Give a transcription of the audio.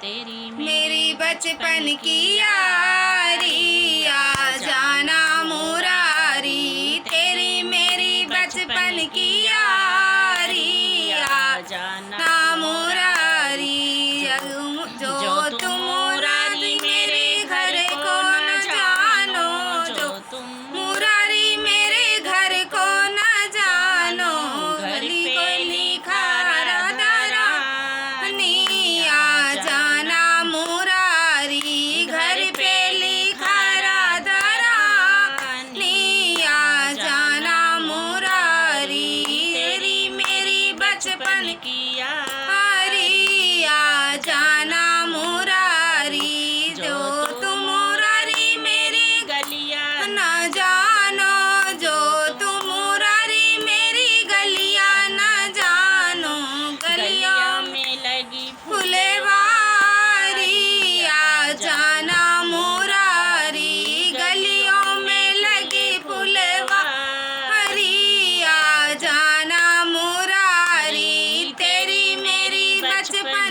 तेरी मेरी बचपन की यारी, आ जाना मुरारी। तेरी मेरी बचपन की यारी, आ जाना मुरारी। जो तुम मुरारी मेरे घर को न जानो, जो तुम मुरारी मेरे घर को न जानो। गली को लिखा राधा रानी, आ जाना मुरारी। घर पे लिखा राधा रानी, आ जाना मुरारी। तेरी मेरी बचपन की यारी, आ जाना मुरारी। जो तुम मुरारी मेरी गलियां न जानो, जो तुम मुरारी मेरी गलियां न जानो। गलियों में लगी फुलवारी, आ जाना मुरारी। गलियों में लगी फुलवारी, आ जाना मुरारी। तेरी मेरी बचपन